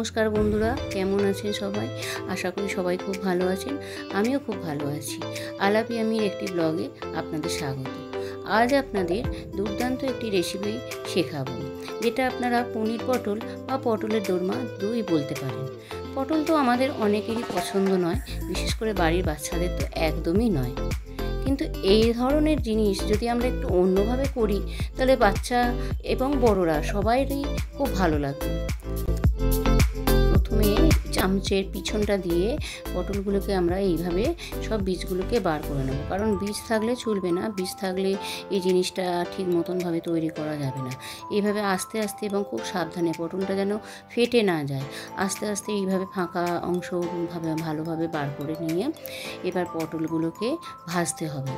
নমস্কার বন্ধুরা, কেমন আছেন সবাই? আশা করি সবাই খুব ভালো আছেন। আমিও খুব ভালো আছি। আলাপি আমির একটি ব্লগে আপনাদের স্বাগত। আজ আপনাদের দুর্দান্ত একটি রেসিপি শেখাবো, যেটা আপনারা পনির পটল বা পটলের দোরমা দুই বলতে পারেন। পটল তো আমাদের অনেকেরই পছন্দ নয়, বিশেষ করে বাড়ির বাচ্চাদের তো একদমই নয়। কিন্তু এই ধরনের জিনিস যদি আমরা একটু অন্যভাবে করি, তাহলে বাচ্চা এবং বড়রা সবাইরই খুব ভালো লাগবে। প্রথমে চামচের পিছনটা দিয়ে পটলগুলোকে আমরা এইভাবে সব বীজগুলোকে বার করে নেব, কারণ বীজ থাকলে চলবে না। বীজ থাকলে এই জিনিসটা ঠিক মতনভাবে তৈরি করা যাবে না। এইভাবে আস্তে আস্তে এবং খুব সাবধানে, পটলটা যেন ফেটে না যায়, আস্তে আস্তে এইভাবে ফাঁকা অংশভাবে ভালোভাবে বার করে নিয়ে এবার পটলগুলোকে ভাজতে হবে।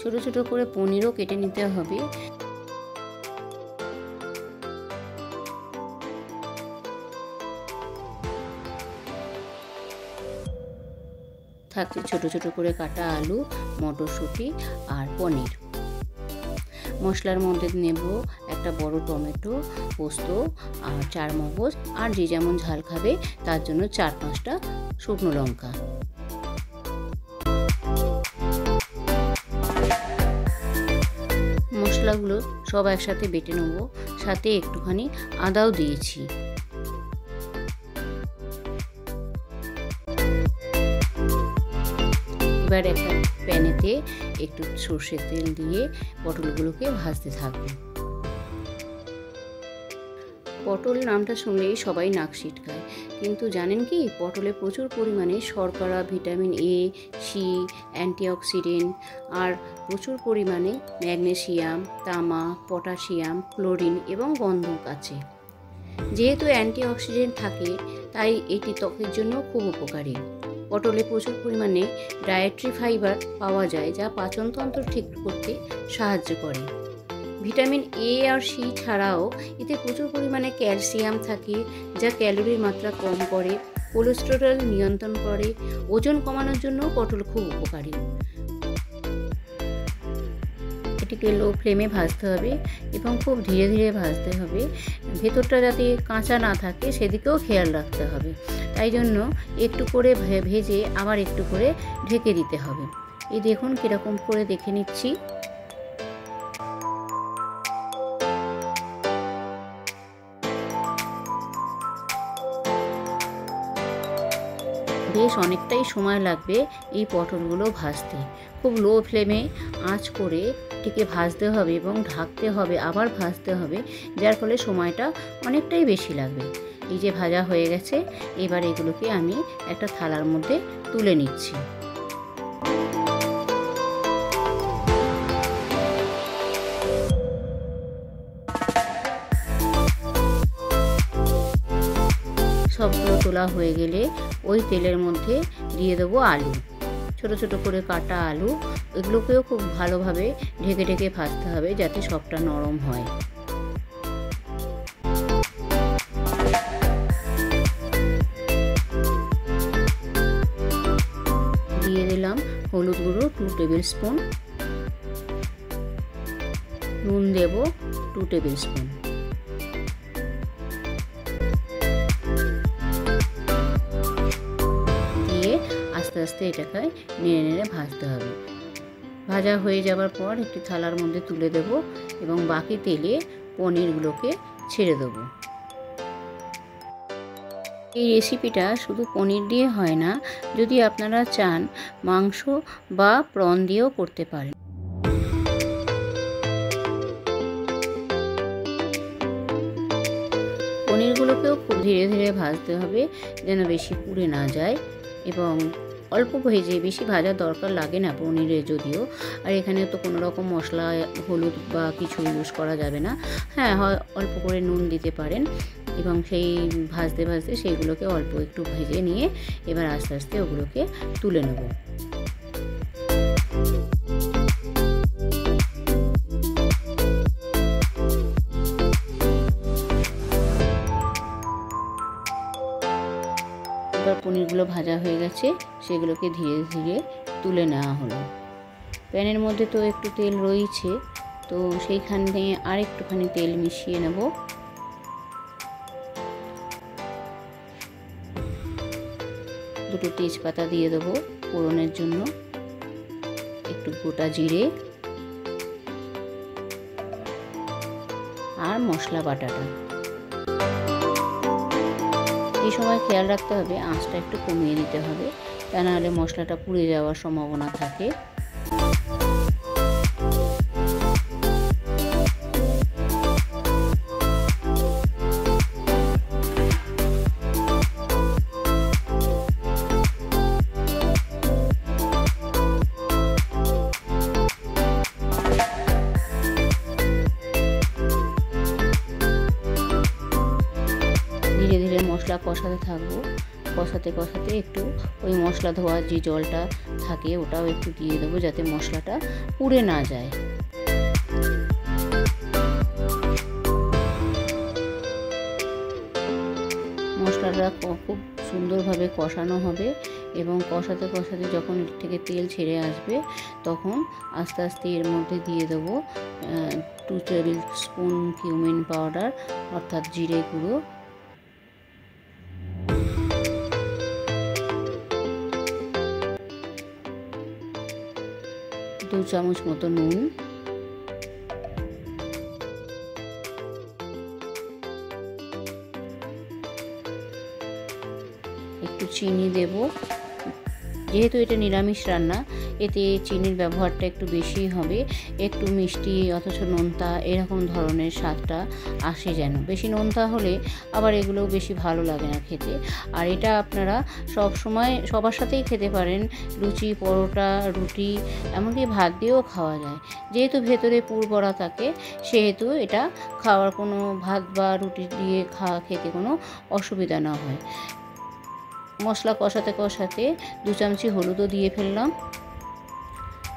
ছোট ছোট করে পনিরও কেটে নিতে হবে। থাকছে ছোট ছোট করে কাটা আলু, মটরশুঁটি আর পনির। মশলার মধ্যে নেব একটা বড় টমেটো, পোস্ত আর 4 মগজ, আর যে যেমন ঝাল খাবে তার জন্য 4-5টা শুকনো লঙ্কা। মশলাগুলো সব একসাথে বেটে নেব, সাথে একটুখানি আদাও দিয়েছি। এবার একটা প্যানেতে একটু সর্ষের তেল দিয়ে পটলগুলোকে ভাজতে থাকবো। পটল নামটা শুনলেই সবাই নাক সিটকায়, কিন্তু জানেন কি, পটলে প্রচুর পরিমাণে শর্করা, ভিটামিন এ, সি, অ্যান্টিঅক্সিডেন্ট আর প্রচুর পরিমাণে ম্যাগনেসিয়াম, তামা, পটাশিয়াম, ক্লোরিন এবং গন্ধক আছে। যেহেতু অ্যান্টিঅক্সিডেন্ট থাকে, তাই এটি ত্বকের জন্য খুব উপকারী। পটলে প্রচুর পরিমাণে ডায়েটরি ফাইবার পাওয়া যায়, যা পাচনতন্ত্র ঠিক করতে সাহায্য করে। ভিটামিন এ আর সি ছাড়াও এতে প্রচুর পরিমাণে ক্যালসিয়াম থাকে, যা ক্যালোরির মাত্রা কম করে, কোলেস্টেরল নিয়ন্ত্রণ করে। ওজন কমানোর জন্য পটল খুব উপকারী। এটিকে লো ফ্লেমে ভাজতে হবে এবং খুব ধীরে ধীরে ভাজতে হবে। ভেতরটা যাতে কাঁচা না থাকে সেদিকেও খেয়াল রাখতে হবে। তাই জন্য একটু করে ভেজে আবার একটু করে ঢেকে দিতে হবে। এই দেখুন কীরকম করে দেখে নিচ্ছি। বেশ অনেকটাই সময় লাগবে এই পটলগুলো ভাজতে। খুব লো ফ্লেমে আঁচ করে এটিকে ভাজতে হবে এবং ঢাকতে হবে, আবার ভাজতে হবে, যার ফলে সময়টা অনেকটাই বেশি লাগবে। এই যে ভাজা হয়ে গেছে, এবার এগুলোকে আমি একটা থালার মধ্যে তুলে নিচ্ছি। সবগুলো তোলা হয়ে গেলে ওই তেলের মধ্যে দিয়ে দেবো আলু, ছোট ছোট করে কাটা আলু। এগুলোকেও খুব ভালোভাবে ঢেকে ঢেকে ভাজতে হবে, যাতে সবটা নরম হয়। দিয়ে দিলাম হলুদ গুঁড়ো 2 টেবিল স্পুন, নুন দেব 2 টেবিল স্পুন। আস্তে আস্তে এটাকে নেড়ে নেড়ে ভাজতে হবে। ভাজা হয়ে যাওয়ার পর একটি থালার মধ্যে তুলে দেব এবং বাকি তেলে পনিরগুলোকে ছেড়ে দেব। এই রেসিপিটা শুধু পনির দিয়ে হয় না, যদি আপনারা চান মাংস বা প্রন দিয়েও করতে পারেন। পনিরগুলোকেও খুব ধীরে ধীরে ভাজতে হবে, যেন বেশি পুড়ে না যায়, এবং অল্প ভেজে, বেশি ভাজার দরকার লাগে না পনিরে যদিও। আর এখানে তো কোনো রকম মশলা, হলুদ বা কিছু ইউজ করা যাবে না। হ্যাঁ, অল্প করে নুন দিতে পারেন এবং সেই ভাজতে ভাজতে সেইগুলোকে অল্প একটু ভেজে নিয়ে এবার আস্তে আস্তে ওগুলোকে তুলে নেব। এবার পনিরগুলো ভাজা হয়ে গেছে, সেগুলোকে ধীরে ধীরে তুলে নেওয়া হলো। প্যানের মধ্যে তো একটু তেল রয়েছে, তো সেইখানে আর একটুখানি তেল মিশিয়ে নেব। দুটো তেজপাতা দিয়ে দেবো ফোড়নের জন্য, একটু গোটা জিরে আর মশলা বাটাটা। এই সময় খেয়াল রাখতে হবে আঁচটা একটু কমিয়ে দিতে হবে, তা নাহলে মশলাটা পুড়ে যাওয়ার সম্ভাবনা থাকে। ধীরে ধীরে মশলা কষাতে থাকবো, কষাতে কষাতে একটু ওই মশলা ধোয়ার যে জলটা থাকে ওটাও একটু দিয়ে দেবো, যাতে মশলাটা পুড়ে না যায়। মশলাটা খুব সুন্দরভাবে কষানো হবে এবং কষাতে কষাতে যখন এর থেকে তেল ছেড়ে আসবে তখন আস্তে আস্তে এর মধ্যে দিয়ে দেবো 2 টেবিল স্পুন কিউমিন পাউডার অর্থাৎ জিরে গুঁড়ো, 2 চামচ মতো নুন, একটু চিনি দেব। যেহেতু এটা নিরামিষ রান্না, এতে চিনির ব্যবহারটা একটু বেশি হবে, একটু মিষ্টি অথচ নোনতা এরকম ধরনের স্বাদটা আসে যেন। বেশি নোনতা হলে আবার এগুলো বেশি ভালো লাগে না খেতে। আর এটা আপনারা সব সময় সবার সাথেই খেতে পারেন, লুচি, পরোটা, রুটি, এমনকি ভাত দিয়েও খাওয়া যায়। যেহেতু ভেতরে পুর ভরা থাকে সেহেতু এটা খাওয়ার কোনো ভাত বা রুটি দিয়ে খেতে কোনো অসুবিধা না হয়। মশলা কষাতে কষাতে 2 চামচি হলুদও দিয়ে ফেললাম।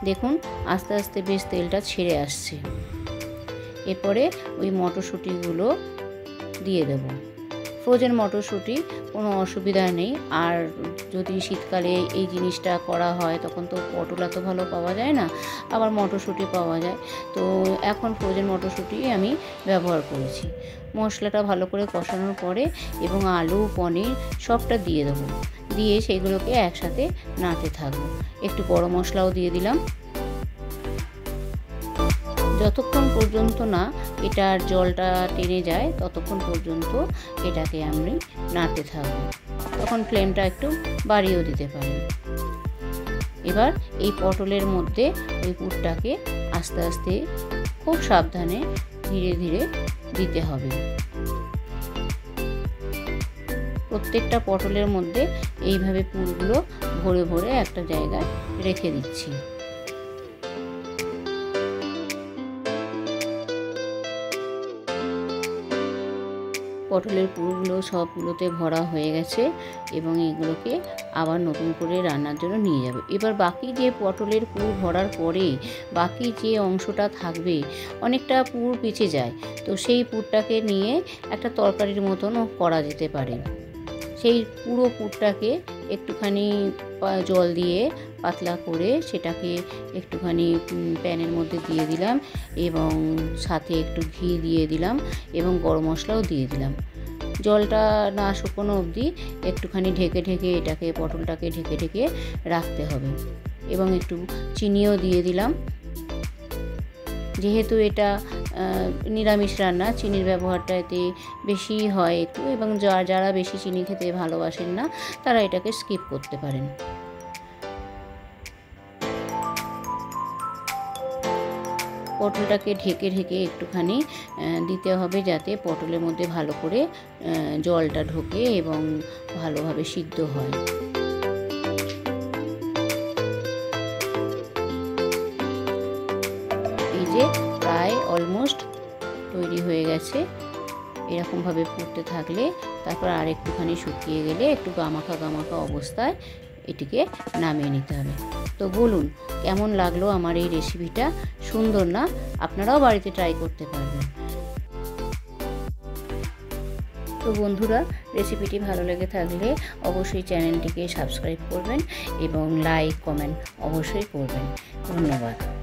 দেখুন আস্তে আস্তে বেশ তেলটা ছেড়ে আসছে। এরপরে ওই মটরশুঁটিগুলো দিয়ে দেব। ফ্রোজেন মটরশুঁটি কোনো অসুবিধা নেই। আর যদি শীতকালে এই জিনিসটা করা হয় তখন তো পটল এত ভালো পাওয়া যায় না, আবার মটরশুঁটি পাওয়া যায়, তো এখন ফ্রোজেন মটরশুঁটি আমি ব্যবহার করেছি। মশলাটা ভালো করে কষানোর পরে এবং আলু, পনির সবটা দিয়ে দেবো, দিয়ে সেগুলোকে একসাথে নাড়তে থাকবো। একটু গরম মশলাও দিয়ে দিলাম। যতক্ষণ পর্যন্ত না এটার জলটা টেনে যায় ততক্ষণ পর্যন্ত এটাকে আমি নাড়তে থাকবো। তখন ফ্লেমটা একটু বাড়িয়েও দিতে পারি। এবার এই পটলের মধ্যে ওই পুরটাকে আস্তে আস্তে খুব সাবধানে ধীরে ধীরে দিতে হবে। প্রত্যেকটা পটলের মধ্যে এইভাবে পুরগুলো ভরে ভরে একটা জায়গায় রেখে দিচ্ছি। পটলের পুরগুলো সবগুলোতে ভরা হয়ে গেছে এবং এগুলোকে আবার নতুন করে রান্নার জন্য নিয়ে যাব। এবার বাকি যে পটলের পুর ভরার পরে বাকি যে অংশটা থাকবে, অনেকটা পুর বেঁচে যায়, তো সেই পুরটাকে নিয়ে একটা তরকারির মতনও করা যেতে পারে। সেই পুরো পুরটাকে একটুখানি জল দিয়ে পাতলা করে সেটাকে একটুখানি প্যানের মধ্যে দিয়ে দিলাম এবং সাথে একটু ঘি দিয়ে দিলাম এবং গরম মশলাও দিয়ে দিলাম। জলটা না শুকনো অবধি একটুখানি ঢেকে ঢেকে এটাকে পটলটাকে ঢেকে ঢেকে রাখতে হবে এবং একটু চিনিও দিয়ে দিলাম। যেহেতু এটা নিরামিষ রান্না, চিনির ব্যবহারটা এতে বেশি হয় একটু, এবং যারা বেশি চিনি খেতে ভালোবাসেন না তারা এটাকে স্কিপ করতে পারেন। পটলটাকে ঢেকে ঢেকে একটুখানি দিতে হবে যাতে পটলের মধ্যে ভালো করে জলটা ঢোকে এবং ভালোভাবে সিদ্ধ হয়। এই যে প্রায় অলমোস্ট তৈরি হয়ে গেছে। এরকমভাবে ফুটতে থাকলে তারপর আর একটুখানি শুকিয়ে গেলে একটু গামাখা গামাখা অবস্থায় এটিকে নামিয়ে নিতে হবে। তো বলুন কেমন লাগলো আমার এই রেসিপিটা? সুন্দর না? আপনারাও বাড়িতে ট্রাই করতে পারবেন। তো বন্ধুরা, রেসিপিটি ভালো লেগে থাকলে অবশ্যই চ্যানেলটিকে সাবস্ক্রাইব করবেন এবং লাইক কমেন্ট অবশ্যই করবেন। ধন্যবাদ।